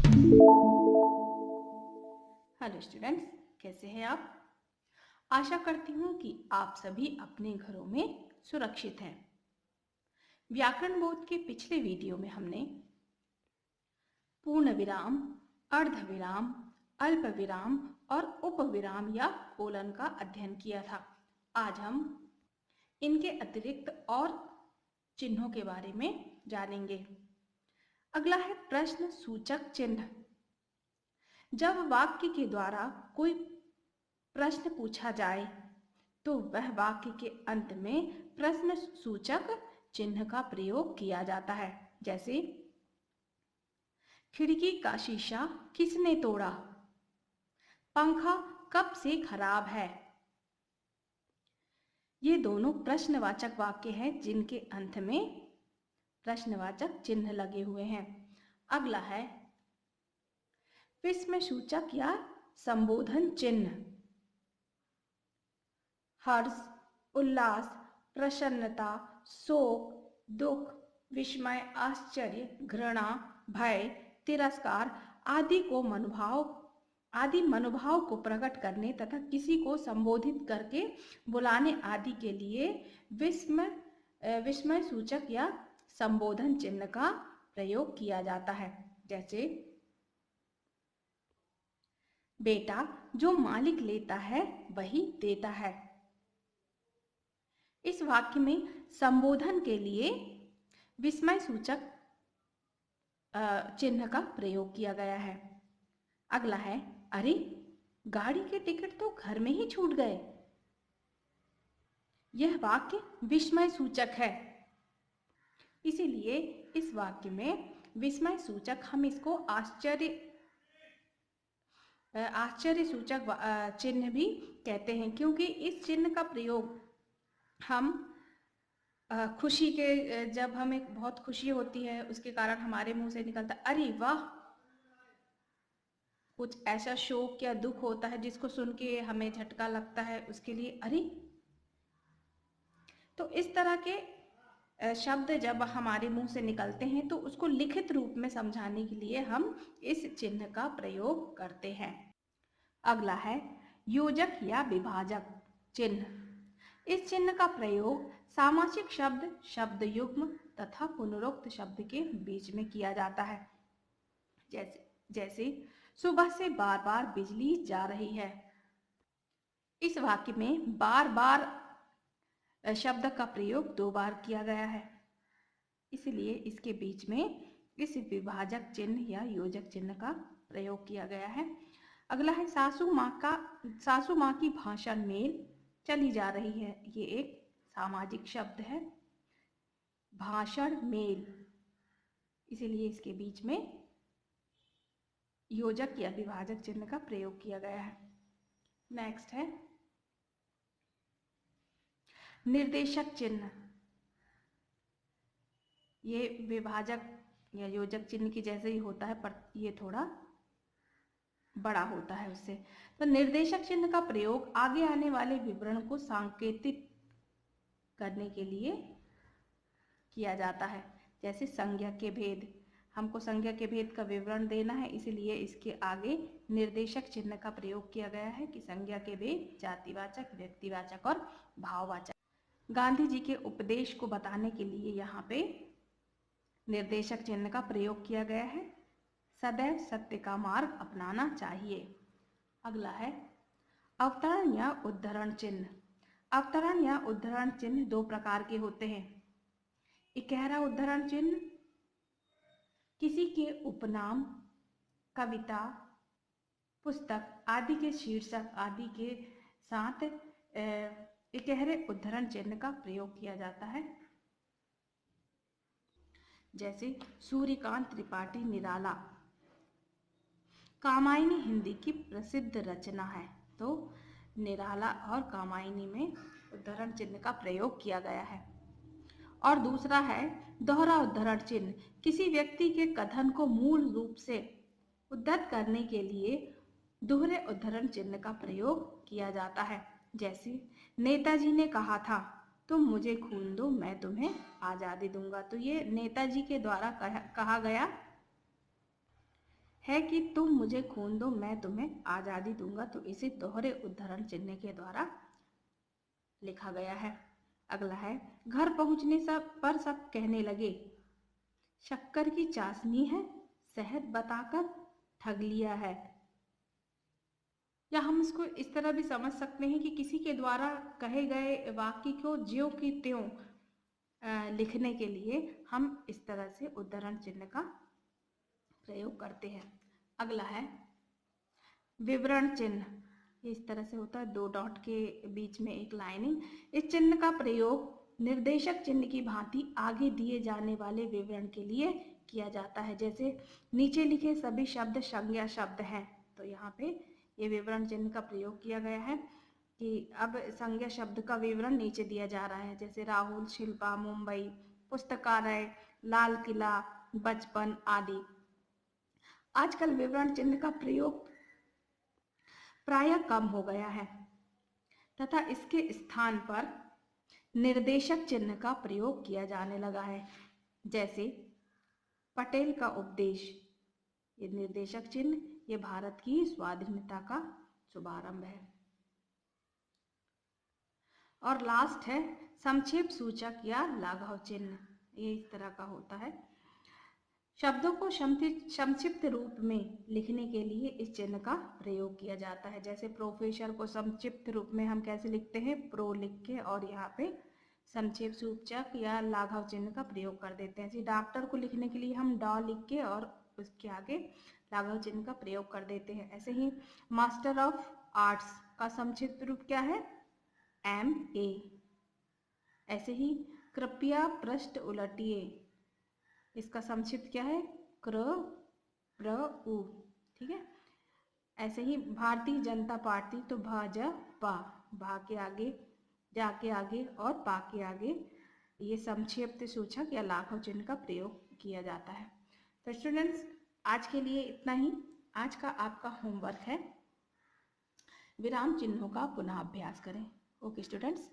Hello students, कैसे हैं आप? आशा करती हूँ कि आप सभी अपने घरों में सुरक्षित हैं। व्याकरण बोध के पिछले वीडियो में हमने पूर्ण विराम, अर्ध विराम, अल्प विराम और उपविराम या कोलन का अध्ययन किया था। आज हम इनके अतिरिक्त और चिन्हों के बारे में जानेंगे। अगला है प्रश्न सूचक चिन्ह। जब वाक्य के द्वारा कोई प्रश्न पूछा जाए तो वह वाक्य के अंत में प्रश्न सूचक चिन्ह का प्रयोग किया जाता है। जैसे खिड़की का शीशा किसने तोड़ा? पंखा कब से खराब है? ये दोनों प्रश्नवाचक वाक्य हैं जिनके अंत में प्रश्नवाचक चिन्ह लगे हुए हैं। अगला है विस्मय सूचक या संबोधन चिन्ह। हर्ष, उल्लास, प्रसन्नता, शोक, दुख, विस्मय, आश्चर्य, घृणा, भय, तिरस्कार आदि मनोभाव को प्रकट करने तथा किसी को संबोधित करके बुलाने आदि के लिए विस्मय सूचक या संबोधन चिन्ह का प्रयोग किया जाता है। जैसे बेटा जो मालिक लेता है वही देता है। इस वाक्य में संबोधन के लिए विस्मय सूचक चिन्ह का प्रयोग किया गया है। अगला है अरे गाड़ी के टिकट तो घर में ही छूट गए। यह वाक्य विस्मय सूचक है, इसीलिए इस वाक्य में विस्मय सूचक हम इसको आश्चर्य सूचक चिन्ह भी कहते हैं, क्योंकि इस चिन्ह का प्रयोग हम खुशी के जब हमें बहुत खुशी होती है उसके कारण हमारे मुंह से निकलता अरे वाह, कुछ ऐसा शोक या दुख होता है जिसको सुन के हमें झटका लगता है, उसके लिए अरे। तो इस तरह के शब्द जब हमारे मुंह से निकलते हैं तो उसको लिखित रूप में समझाने के लिए हम इस चिन्ह का प्रयोग करते हैं। अगला है योजक या विभाजक चिन्ह। इस चिन्ह का प्रयोग सामासिक शब्द, शब्द युग्म तथा पुनरुक्त शब्द के बीच में किया जाता है। जैसे सुबह से बार बार बिजली जा रही है। इस वाक्य में बार बार शब्द का प्रयोग 2 बार किया गया है, इसलिए इसके बीच में इस विभाजक चिन्ह या योजक चिन्ह का प्रयोग किया गया है। अगला है सासू माँ की भाषण मेल चली जा रही है। ये एक सामाजिक शब्द है, भाषण मेल, इसीलिए इसके बीच में योजक या विभाजक चिन्ह का प्रयोग किया गया है। नेक्स्ट है निर्देशक चिन्ह। ये विभाजक या योजक चिन्ह की जैसे ही होता है, पर ये थोड़ा बड़ा होता है उससे। तो निर्देशक चिन्ह का प्रयोग आगे आने वाले विवरण को सांकेतिक करने के लिए किया जाता है। जैसे संज्ञा के भेद, हमको संज्ञा के भेद का विवरण देना है, इसलिए इसके आगे निर्देशक चिन्ह का प्रयोग किया गया है कि संज्ञा के भेद जातिवाचक, व्यक्तिवाचक और भाववाचक। गांधी जी के उपदेश को बताने के लिए यहाँ पे निर्देशक चिन्ह का प्रयोग किया गया है। सदैव सत्य का मार्ग अपनाना चाहिए। अगला है अवतरण या उद्धरण चिन्ह। अवतरण या उद्धरण चिन्ह 2 प्रकार के होते हैं। इकहरा उद्धरण चिन्ह किसी के उपनाम, कविता, पुस्तक आदि के शीर्षक आदि के साथ इकहरे उद्धरण चिन्ह का प्रयोग किया जाता है। जैसे सूर्यकांत त्रिपाठी निराला। कामायनी हिंदी की प्रसिद्ध रचना है, तो निराला और कामायनी में उद्धरण चिन्ह का प्रयोग किया गया है। और दूसरा है दोहरा उद्धरण चिन्ह। किसी व्यक्ति के कथन को मूल रूप से उद्धृत करने के लिए दोहरे उद्धरण चिन्ह का प्रयोग किया जाता है। जैसे नेताजी ने कहा था तुम मुझे खून दो मैं तुम्हें आज़ादी दूंगा। तो ये नेताजी के द्वारा कहा गया है कि तुम मुझे खून दो मैं तुम्हें आज़ादी दूंगा, तो इसे दोहरे उद्धरण चिन्ह के द्वारा लिखा गया है। अगला है, घर पहुंचने पर सब कहने लगे, शक्कर की चाशनी है, शहद बताकर ठग लिया है। या हम इसको इस तरह भी समझ सकते हैं कि किसी के द्वारा कहे गए वाक्य को ज्यों की त्यों लिखने के लिए हम इस तरह से उद्धरण चिन्ह का प्रयोग करते हैं। अगला है विवरण चिन्ह। इस तरह से होता है, 2 डॉट के बीच में एक लाइनिंग। इस चिन्ह का प्रयोग निर्देशक चिन्ह की भांति आगे दिए जाने वाले विवरण के लिए किया जाता है। जैसे नीचे लिखे सभी शब्द संज्ञा शब्द हैं, तो यहाँ पे ये विवरण चिन्ह का प्रयोग किया गया है कि अब संज्ञा शब्द का विवरण नीचे दिया जा रहा है। जैसे राहुल, शिल्पा, मुंबई, पुस्तकालय, लाल किला, बचपन आदि। आजकल विवरण चिन्ह का प्रयोग प्रायः कम हो गया है तथा इसके स्थान पर निर्देशक चिन्ह का प्रयोग किया जाने लगा है। जैसे पटेल का उपदेश, ये निर्देशक चिन्ह, ये भारत की स्वाधीनता का शुभारंभ है। और लास्ट है संक्षेप सूचक या लाघव चिन्ह। ये इस तरह का होता है, शब्दों को संक्षिप्त रूप में लिखने के लिए इस चिन्ह का प्रयोग किया जाता है। जैसे प्रोफेसर को संक्षिप्त रूप में हम कैसे लिखते हैं, प्रो लिख के, और यहाँ पे संक्षेप सूचक या लाघव चिन्ह का प्रयोग कर देते हैं। जैसे डॉक्टर को लिखने के लिए हम डॉ लिख के और उसके आगे लाघव चिन्ह का प्रयोग कर देते हैं। ऐसे ही मास्टर ऑफ आर्ट्स का संक्षिप्त रूप क्या है, MA। ऐसे ही कृपया पृष्ठ उलटिए, इसका संक्षिप्त क्या है, क्रप्रू। ठीक है। ऐसे ही भारतीय जनता पार्टी, तो भाजपा, भा के आगे, जा के आगे और पा के आगे ये संक्षिप्त सूचक या लाघव चिन्ह का प्रयोग किया जाता है। तो स्टूडेंट्स, आज के लिए इतना ही। आज का आपका होमवर्क है, विराम चिन्हों का पुनः अभ्यास करें। Okay students.